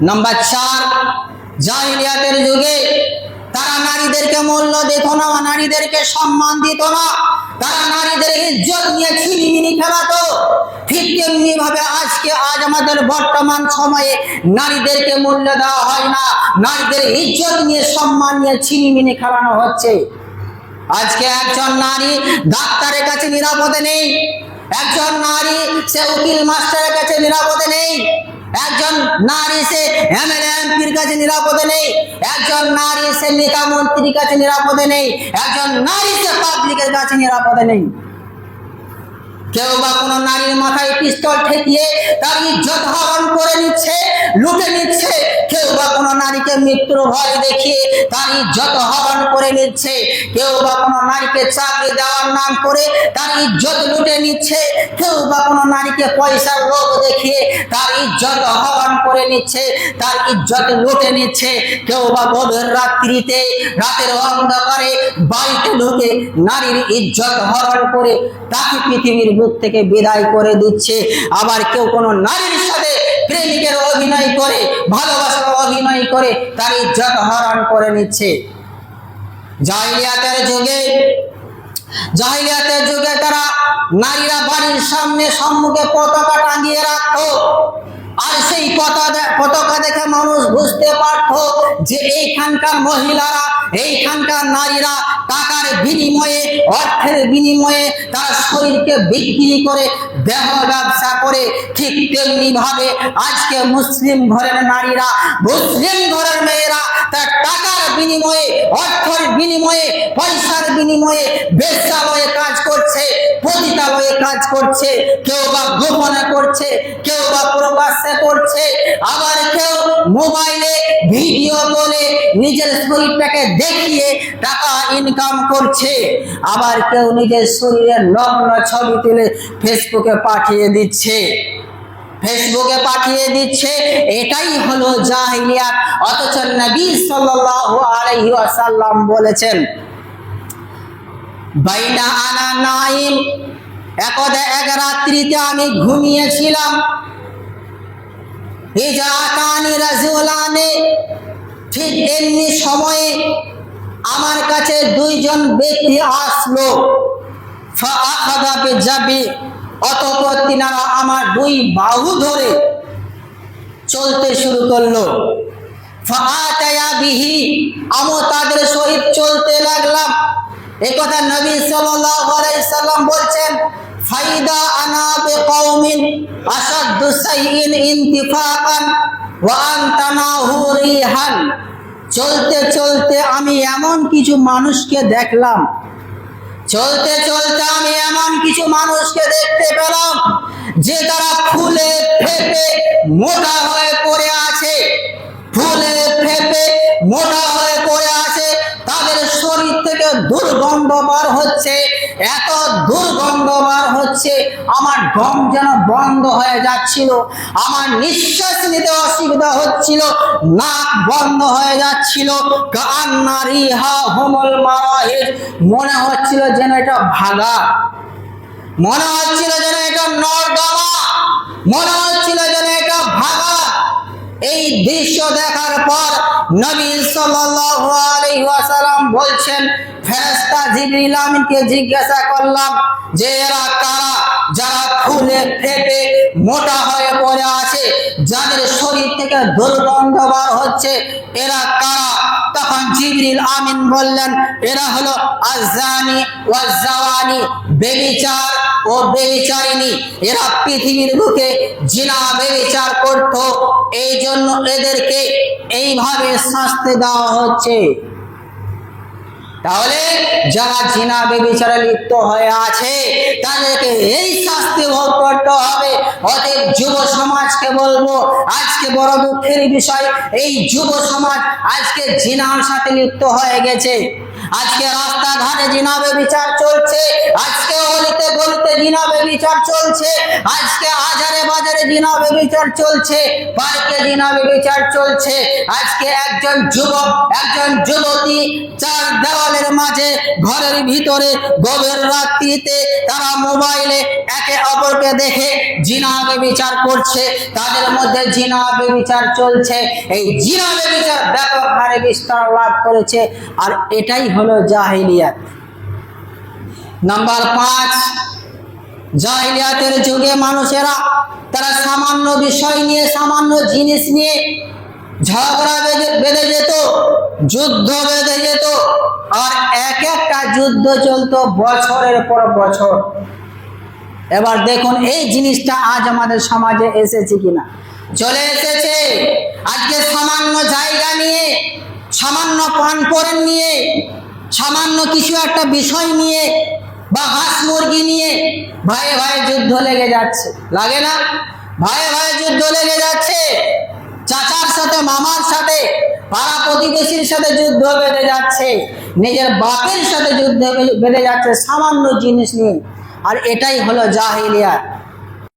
Number 4, জাহিলিয়াতের যুগে তারা নারীদেরকে মূল্য দিত না, নারীদেরকে সম্মান দিত না, তারা নারীদের ইজ্জত নিয়ে ছিনিমিনি খেলাতো। ঠিক তেমনি ভাবে আজ আমাদের বর্তমান সময়ে নারীদেরকে মূল্য দেওয়া হয় না, নারীদের ইজ্জত নিয়ে সম্মান নিয়ে ছিনিমিনি খেলানো হচ্ছে। আজকে একজন নারী ডাক্তারের কাছে নিরাপদে নেই, একজন নারী সে উকিল মাস্টারের কাছে নিরাপদে নেই, একজন নারী সে এমএলএ এমপির কাছে নিরাপদে নেই, একজন নারী সে নেতা মন্ত্রীর কাছে নিরাপদে নেই, একজন নারী সে পাবলিকের কাছে নিরাপদে নেই। কেউ বা কোনো নারীর মাথায় পিস্তল ঠেকিয়ে তার ইজ্জত হরণ করে নিচ্ছে, লুটে নিচ্ছে। কেউ বা কোনো নারীকে মৃত্যুর ভয় দেখিয়ে তার ইজ্জত হরণ করে নিচ্ছে। কেউ বা কোনো নারীকে চাকরি দেওয়ার নাম করে তার ইজ্জত লুটে নিচ্ছে। কেউ বা কোনো নারীকে পয়সার লোভ দেখিয়ে তার ইজ্জত হরণ করে নিচ্ছে, তার ইজ্জত লুটে নিচ্ছে। কেউ বা গভীর রাত্রিতে রাতের অন্ধকারে বাড়িতে ঢুকে নারীর ইজ্জত হরণ করে তাকে পৃথিবীর বুক থেকে বিদায় করে দিচ্ছে। আবার কেউ কোনো নারীর সাথে প্রেমিকের অভিনয় করে, ভালোবাসার অভিনয় করে তার ইজ্জত হরণ করে নিচ্ছে। জাহিলিয়াতের যুগে তারা নারীরা বাড়ির সম্মুখে পতাকা টাঙিয়ে রাখতো, আর সেই পতাকা দেখে মানুষ বুঝতে পারত যে এইখানকার মহিলারা, এইখানকার নারীরা টাকার বিনিময়ে, অর্থের বিনিময়ে তার শরীরকে বিক্রি করে দেহ ব্যবসা করে। ঠিক তেমনি ভাবে আজকে মুসলিম ঘরের নারীরা, মুসলিম ঘরের মেয়েরা তার টাকার বিনিময়ে, অর্থের বিনিময়ে, পয়সার বিনিময়ে বেশ্যালয়ে কাজ করছে, পতিতালয়ে কাজ করছে। কেউ বা গোপনে করছে, কেউ বা প্রকাশ্যে করছে, আবার কেউ মোবাইলে ভিডিও বলে নিজের শরীরটাকে দেখিয়ে টাকা ইনকাম করছে। আবার কেউ নিজের শরীরের নগ্ন ছবি তুলে ফেসবুকে পাঠিয়ে দিচ্ছে। এটাই হলো জাহিলিয়াত। অথচ নবী সাল্লাল্লাহু আলাইহি ওয়াসাল্লাম বলেছেন, বাইনা আনা নাইম, একদা এক রাত্রিতে আমি ঘুমিয়েছিলাম, ইজাতানি রাজুলানে, ঠিক এমনি সময়ে আমার কাছে দুইজন ব্যক্তি আসলো। ফাআখাযা বিজাবি, অতঃপর তিনারা আমার দুই বাহু ধরে চলতে শুরু করলো। ফাআতায়া বিহি, আমি তাদের সহিত চলতে লাগলাম। এই কথা নবী সাল্লাল্লাহু আলাইহি সাল্লাম বলছেন, ফাইদা আনা বিকওমিন আশাদ্দু সাইইন ইনতিফাকান ওয়া আনতানাহু রিহান। চলতে চলতে আমি এমন কিছু মানুষকে দেখলাম, আমি এমন কিছু মানুষকে দেখতে পেলাম যে তারা ফুলে ফেপে মোটা হয়ে পড়ে আছে, তাদের শরীর থেকে দুর্গন্ধ বার হচ্ছে, এত দুর্গন্ধ বার হচ্ছে আমার দম যেন বন্ধ হয়ে যাচ্ছিল, আমার নিঃশ্বাস নিতে অসুবিধা হচ্ছিল, নাক বন্ধ হয়ে যাচ্ছিল। কান্না রিহা হুমুল মারাহিজ, মনে হচ্ছিল যেন এটা ভাগা, মনে হচ্ছিল যেন এটা নর্দমা, মনে হচ্ছিল যেন এটা ভাগা। এই দৃশ্য দেখার পর নবী সাল্লাল্লাহু আলাইহি ওয়াসাল্লাম বলছেন, ফেরেশতা জিবরিল আমিনকে জিজ্ঞাসা করলাম যে এরা কারা, যারা ফুলে ফেটে মোটা হয়ে পড়ে আছে, যাদের শরীর থেকে দুর্গন্ধ বার হচ্ছে, এরা কারা? তখন জিবরিল আমিন বললেন, এরা হলো আযানি ওয়াজ্জাওয়ানি, বেবিচার ও বেবিচারিণী। এরা পৃথিবীর বুকে জিনা বেবিচার করত, এই জন্য এদেরকে এইভাবে শাস্তি দেওয়া হচ্ছে। তাহলে যারা জিনা বেবিচারে লিপ্ত হয়ে আছে তাদেরকে এই শাস্তি ভোগ করতে হবে। অতএব যুব সমাজকে বলবো, আজকে বড় দুঃখের বিষয়, এই যুব সমাজ আজকে জিনার সাথে লিপ্ত হয়ে গেছে। আজকে রাস্তাঘাটে জিনাবে বিচার চলছে, আজকে অলিতে গলিতে জিনাবে বিচার চলছে, আজকে আজারে বাজারে জিনাবে বিচার চলছে, পার্কে জিনাবে বিচার চলছে। আজকে একজন যুবক একজন যুবতী চার দেওয়ালের মাঝে ঘরের ভিতরে গভীর রাত্রিতে তারা মোবাইলে একে অপরকে দেখে জিনাবে বিচার করছে, তাদের মধ্যে জিনাবে বিচার চলছে। এই জিনাবে বিচার ব্যাপক হারে বিস্তার লাভ করেছে, আর এটাই হলো জাহিলিয়াত। নাম্বার 5, জাহিলিয়াতের যুগে মানুষেরা তারা সামান্য বিষয় নিয়ে সামান্য জিনিস নিয়ে ঝগড়া বেঁধে যেত, যুদ্ধ বেঁধে যেত, আর এক একটা যুদ্ধ চলতো বছরের পর বছর। এবার দেখুন এই জিনিসটা আজ আমাদের সমাজে এসেছে কিনা, চলে এসেছে। আজকে সামান্য জায়গা নিয়ে, সামান্য পানপড়েন নিয়ে, সামান্য কিছু একটা বিষয় নিয়ে বা হাঁস মুরগি নিয়ে ভাইয়ে ভাইয়ে যুদ্ধ লেগে যাচ্ছে, লাগে না? ভাইয়ে ভাইয়ে যুদ্ধ লেগে যাচ্ছে, চাচার সাথে মামার সাথে পাড়া প্রতিবেশীর সাথে যুদ্ধ বেঁধে যাচ্ছে, নিজের বাপের সাথে যুদ্ধ বেঁধে যাচ্ছে সামান্য জিনিস নিয়ে। আর এটাই হলো জাহিলিয়াত।